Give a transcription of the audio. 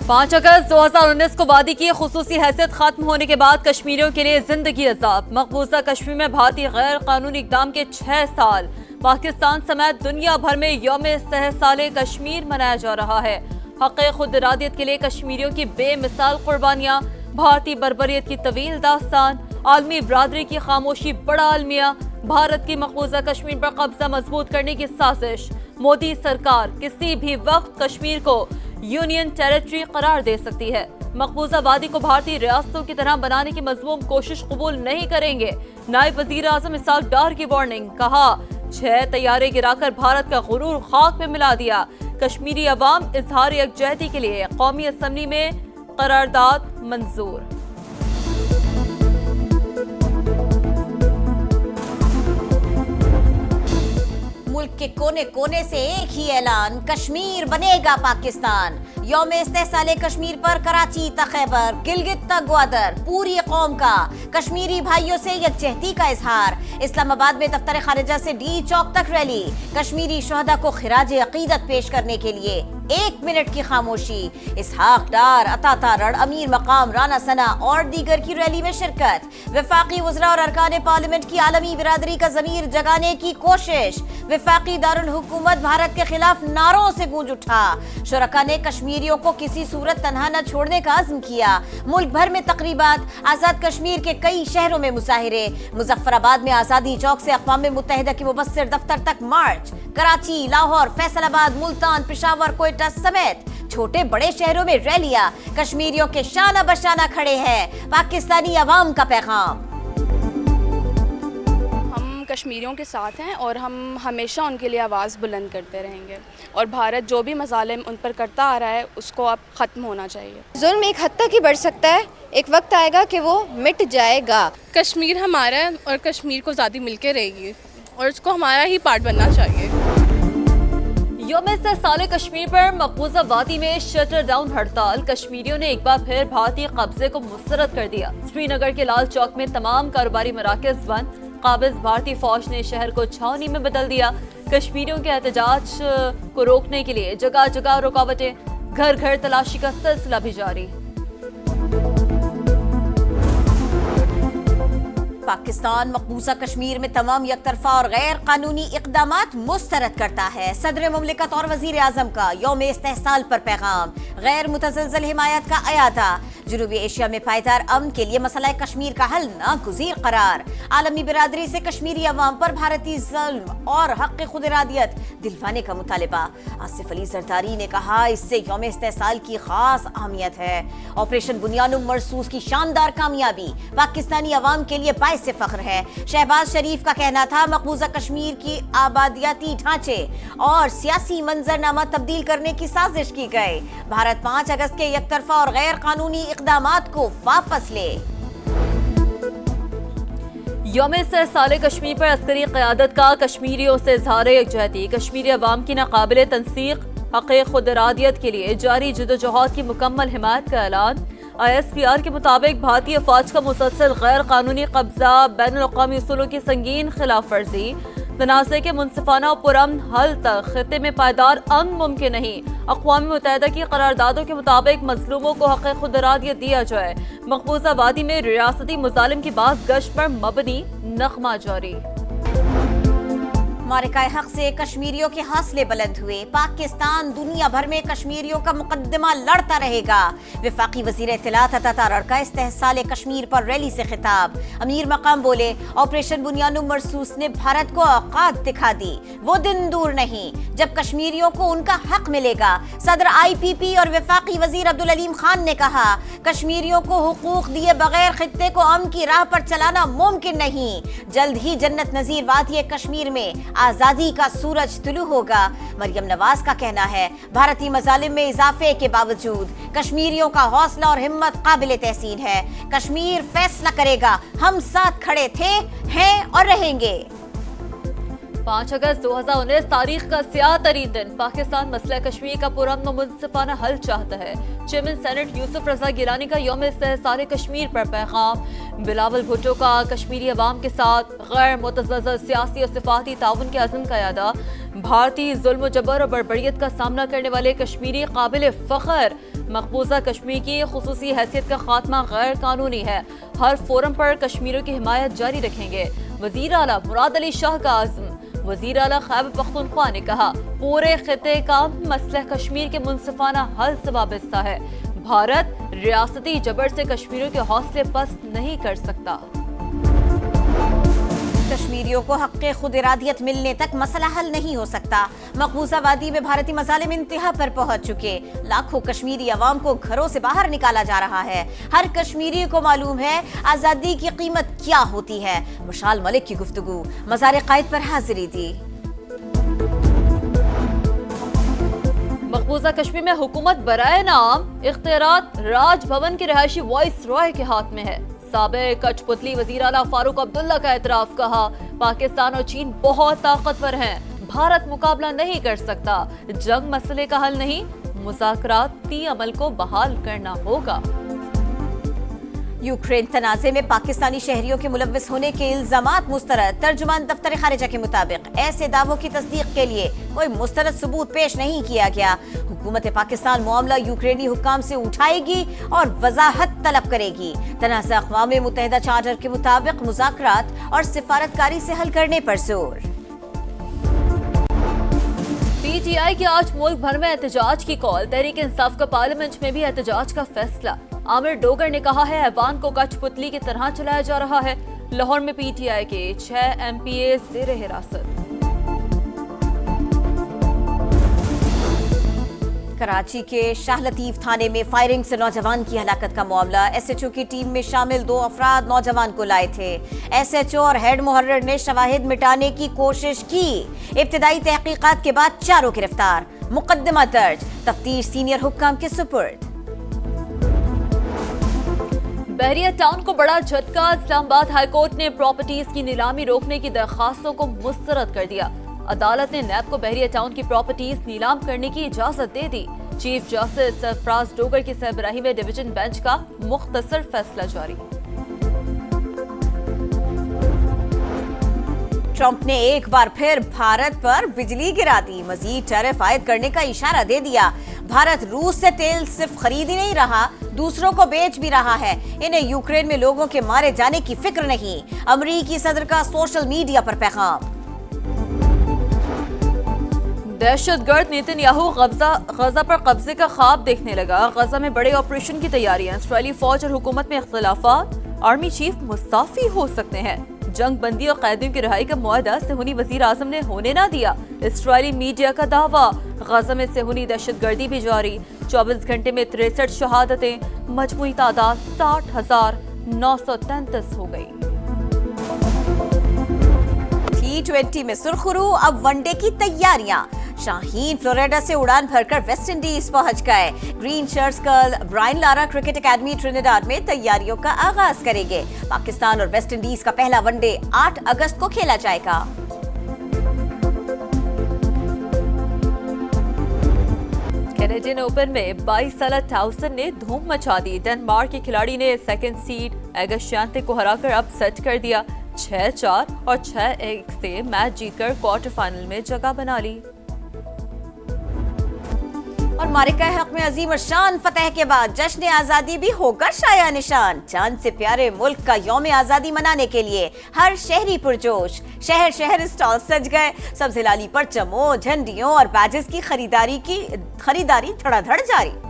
5 अगस्त 2019 को वादी की खुसूसी हैसियत खत्म होने के बाद कश्मीरियों के लिए जिंदगी अजाब। मकबूजा कश्मीर में भारतीय गैर कानूनी इक़दाम के 6 साल। पाकिस्तान समेत दुनिया भर में यौम इस्तेहसाल कश्मीर मनाया जा रहा है। हक़ खुद इरादियत के लिए कश्मीरियों की बेमिसाल कुर्बानियाँ, भारतीय बर्बरियत की तवील दास्तान, आलमी बरादरी की खामोशी बड़ा अलमिया, भारत की मकबूजा कश्मीर पर कब्जा मजबूत करने की साजिश। मोदी सरकार किसी भी वक्त कश्मीर को यूनियन टेरिटरी करार दे सकती है। मकबूजा वादी को भारतीय रियासतों की तरह बनाने की मज़मूम कोशिश कबूल नहीं करेंगे। नायब वज़ीर आज़म इसहाक डार की वार्निंग, कहा 6 तैयारे गिराकर भारत का गुरूर खाक में मिला दिया। कश्मीरी अवाम इजहार यकजहती के लिए कौमी असम्बली में करारदाद मंजूर। मुल्क के कोने कोने से एक ही ऐलान, कश्मीर बनेगा पाकिस्तान। यौम इस्तेहसाल कश्मीर पर कराची तक खैबर, गिलगित तक ग्वादर, पूरी कौम का कश्मीरी भाइयों से यकजहती का इजहार। इस्लामाबाद में दफ्तर खारिजा से डी चौक तक रैली, कश्मीरी शहदा को खिराज अकीदत पेश करने के लिए 1 मिनट की खामोशी। इसहाक डार, अता तारड़, अमीर मकाम राना सना और दीगर की रैली में शिरकत। वफाकी वज़रा और अरकान पार्लियामेंट की आलमी बिरादरी का ज़मीर जगाने की कोशिश। वफाकी दारुल हुकूमत भारत के खिलाफ नारों से गूंज उठा। शुरका ने कश्मीरियों को किसी सूरत तन्हा न छोड़ने का अज़्म किया। मुल्क भर में तकरीबात, आज़ाद कश्मीर के कई शहरों में मुजाहिरे। मुजफ्फराबाद में आज़ादी चौक से अक़वाम मुत्तहिदा के मुबस्सिर दफ्तर तक मार्च। कराची, लाहौर, फैसलाबाद, मुल्तान, पेशावर, कोयटा समेत छोटे बड़े शहरों में रैलियां। कश्मीरियों के शाना बशाना खड़े हैं पाकिस्तानी अवाम का पैगाम। हम कश्मीरियों के साथ हैं और हम हमेशा उनके लिए आवाज़ बुलंद करते रहेंगे और भारत जो भी मज़ालिम उन पर करता आ रहा है उसको अब ख़त्म होना चाहिए। जुल्म एक हद तक ही बढ़ सकता है, एक वक्त आएगा कि वो मिट जाएगा। कश्मीर हमारा है और कश्मीर को आज़ादी मिलके रहेगी और उसको हमारा ही पार्ट बनना चाहिए। यौम इस्तेहसाल कश्मीर पर मकबूजा वादी में शटर डाउन हड़ताल। कश्मीरियों ने एक बार फिर भारतीय कब्जे को मुस्तरद कर दिया। श्रीनगर के लाल चौक में तमाम कारोबारी मराकज़ बंद। काबिज भारतीय फौज ने शहर को छावनी में बदल दिया। कश्मीरियों के एहतजाज को रोकने के लिए जगह जगह रुकावटें, घर घर तलाशी का सिलसिला भी जारी। पाकिस्तान मकबूजा कश्मीर में तमाम यकतरफा और गैर कानूनी इक़दामात मुस्तरद करता है। सदर मुमलिकत और वज़ीर आज़म का यौम इस्तेहसाल पर पैगाम, गैर मुतज़लज़ल हिमायत का अयादा। जनूबी एशिया में पायदार अमन के लिए मसला कश्मीर का हल नागुज़ीर करार। आलमी बिरादरी से कश्मीरी अवाम पर भारतीय ज़ुल्म और हक़ खुद इरादियत दिलवाने का मुतालिबा। आसिफ अली ज़रदारी ने कहा, इससे यौम इस्तेहसाल की खास अहमियत है। ऑपरेशन बुनियानुम मरसूस की शानदार कामयाबी पाकिस्तानी अवाम के लिए से फख्र है। शहबाज शरीफ का कहना था, मकबूजा कश्मीर की आबादियाती ढांचे और सियासी मंजरनामा तब्दील करने की साजिश की गई। भारत 5 अगस्त के एकतरफा और गैर कानूनी इक़दामात को वापस ले। यौम इस्तेहसाल कश्मीर पर अस्करी क़यादत का कश्मीरियों से इज़हार यकजहती। कश्मीरी अवाम की नाक़ाबिल तंसीक हक़ खुद इरादियत के लिए जारी जदोजहद की मुकम्मल हिमायत का ऐलान। ISPR के मुताबिक भारतीय फौज का मुसलसल गैर कानूनी कब्जा, बैनुल-अक़वामी उसूलों की संगीन खिलाफ वर्जी, तनाज़े के मुनसिफाना और पुरअमन हल तक खित्ते में पायदार अमन मुमकिन नहीं। अक़वाम मुत्तहिदा की करारदादों के मुताबिक मज़लूमों को हक़ खुद इरादियत दिया जाए। मकबूजा वादी में रियासती मुजालिम की बाज़ गश्त पर मबनी नग़मा जारी। मारिकाए हक से कश्मीरियों के हौसले बुलंद हुए। पाकिस्तान दुनिया भर में कश्मीरियों का मुकद्दमा लड़ता रहेगा। वफाकी वज़ीर इत्तलात अता तारड़ का इस्तेहसाल कश्मीर पर रैली से खिताब। अमीर मकाम बोले, ऑपरेशन बुनियानुम मरसूस ने भारत को औकात दिखा दी। वो दिन दूर नहीं जब कश्मीरियों को उनका हक मिलेगा। सदर IPP और वफाकी वज़ीर अब्दुल अलीम खान ने कहा, कश्मीरियों को हुकूक दिए बगैर खित्ते को अमन की राह पर चलाना मुमकिन नहीं। जल्द ही जन्नत नज़ीर वादी कश्मीर में आजादी का सूरज तुलू होगा। मरियम नवाज का कहना है, भारतीय मजालिम में इजाफे के बावजूद कश्मीरियों का हौसला और हिम्मत काबिल तहसीन है। कश्मीर फैसला करेगा, हम साथ खड़े थे, हैं और रहेंगे। 5 अगस्त 2019 तारीख का स्याह तरीन दिन। पाकिस्तान मसला कश्मीर का पुरअमन मुनसिफाना हल चाहता है। चेयरमैन सेनेट यूसुफ रजा गिलानी का यौम इस्तेहसाल कश्मीर पर पैगाम। बिलावल भुट्टो का कश्मीरी अवाम के साथ गैर मुतज़्ज़ल सियासी और सिफाती ताउन के अज़्म का यादा। भारतीय जुल्म जबर और बर्बरियत का सामना करने वाले कश्मीरी काबिल फ़ख्र मकबूजा कश्मीर की खुसूसी हैसियत का खात्मा गैर कानूनी है। हर फोरम पर कश्मीरियों की हिमायत जारी रखेंगे। वजीर आला मुराद अली शाह का आज़म। वजीर आला खैबर पख्तूनख्वा ने कहा, पूरे खिते का मसला कश्मीर के मुनसिफाना हल से वाबस्ता है। भारत रियासती जबर से कश्मीरियों के हौसले पस्त नहीं कर सकता। कश्मीरियों को हक़ खुद इरादियत मिलने तक मसला हल नहीं हो सकता। मकबूजा वादी में भारतीय मज़ालिम इंतहा पर पहुंच चुके। लाखों कश्मीरी अवाम को घरों से बाहर निकाला जा रहा है। हर कश्मीरी को मालूम है आज़ादी की कीमत क्या होती है। मशाल मलिक की गुफ्तगू, मज़ार कायद पर हाजिरी दी। मकबूजा कश्मीर में हुकूमत बराए नाम इख्तियारात राजभवन के रहायशी वाइस रॉय के हाथ में है। साबिक कठपुतली वजीर आला फारूक अब्दुल्ला का एतराफ, कहा पाकिस्तान और चीन बहुत ताकतवर हैं, भारत मुकाबला नहीं कर सकता। जंग मसले का हल नहीं, मुज़ाकराती अमल को बहाल करना होगा। यूक्रेन तनाज़े में पाकिस्तानी शहरियों के मुलव्विस होने के इल्जामात मुस्तरद। तर्जुमान दफ्तर खारिजा के मुताबिक ऐसे दावों की तस्दीक के लिए कोई मुस्तरद सबूत पेश नहीं किया गया। हुकूमत पाकिस्तान मामला यूक्रेनी हुक्काम से उठाएगी और वजाहत तलब करेगी। तनाज़ा अक़वाम मुत्तहिदा चार्टर के मुताबिक मुज़ाकरात और सिफारतकारी से हल करने पर जोर। पीटीआई की आज मुल्क भर में एहतजाज की कॉल। तहरीक इंसाफ का पार्लियामेंट में भी एहतजाज का फैसला। आमिर डोगर ने कहा है ऐवान को कठपुतली की तरह चलाया जा रहा है। लाहौर में पीटीआई के 6 एमपीए ज़ेर हिरासत। कराची के शाह लतीफ थाने में फायरिंग से नौजवान की हलाकत का मामला। एसएचओ की टीम में शामिल 2 अफराद नौजवान को लाए थे। एसएचओ और हेड मुहर्रिर ने शवाहिद मिटाने की कोशिश की। इब्तिदाई तहकीकात के बाद चारों गिरफ्तार। मुकदमा दर्ज, तफ्तीश सीनियर हुक्काम के सुपुर्द। बहरिया टाउन को बड़ा झटका। इस्लामाबाद हाई कोर्ट ने प्रॉपर्टीज की नीलामी रोकने की दरखास्तों को मुस्तरद कर दिया। अदालत ने नैब को बहरिया टाउन की प्रॉपर्टीज नीलाम करने की इजाजत दे दी। चीफ जस्टिस सरफराज डोगर की सरबराही में डिवीजन बेंच का मुख्तसर फैसला जारी। ट्रंप ने एक बार फिर भारत पर बिजली गिरा दी। मजीद टैरिफ आयद करने का इशारा दे दिया। भारत रूस से तेल सिर्फ खरीद ही नहीं रहा, दूसरों को बेच भी रहा है। इन्हें यूक्रेन में लोगों के मारे जाने की फिक्र नहीं। अमरीकी सदर का सोशल मीडिया पर पैगाम। दहशतगर्द नेतन्याहू गजा पर कब्जे का ख्वाब देखने लगा। गजा में बड़े ऑपरेशन की तैयारियां। इस्राएली फौज और हुकूमत में इख्तिलाफात। आर्मी चीफ मुस्ताफी हो सकते हैं। जंग बंदी और कैदियों की रिहाई का मुआहदा सेहूनी वजीर आजम ने होने ना दिया। इस्राएली मीडिया का दावा। गजा में सेहूनी दहशतगर्दी भी जारी। 24 घंटे में 63 शहादतें। मजमूई तादाद 60,933 हो गई। T20 में सुरखरू, अब वनडे की तैयारियां। शाहीन फ्लोरिडा से उड़ान भरकर वेस्ट इंडीज पहुंच गए। ग्रीन शर्ट्स कल Brian Lara cricket academy Trinidad में तैयारियों का आगाज करेंगे। पाकिस्तान और वेस्ट इंडीज का पहला वनडे 8 अगस्त को खेला जाएगा। कैनेडियन ओपन में 22 साला टाउसन ने धूम मचा दी। डेनमार्क के खिलाड़ी ने सेकंड सीड एगस्यांते को हराकर अब सेट कर दिया। 6-4 और 6-1 से मैच जीतकर क्वार्टर फाइनल में जगह बना ली। और मारिका हक में अजीम और शान फतह के बाद जश्न आजादी भी होगा शाया निशान। चांद से प्यारे मुल्क का यौम आजादी मनाने के लिए हर शहरी पुरजोश। शहर शहर स्टॉल सज गए। सब्ज हिलाली पर चमो, झंडियों और बैजेस की खरीदारी धड़ाधड़ जारी।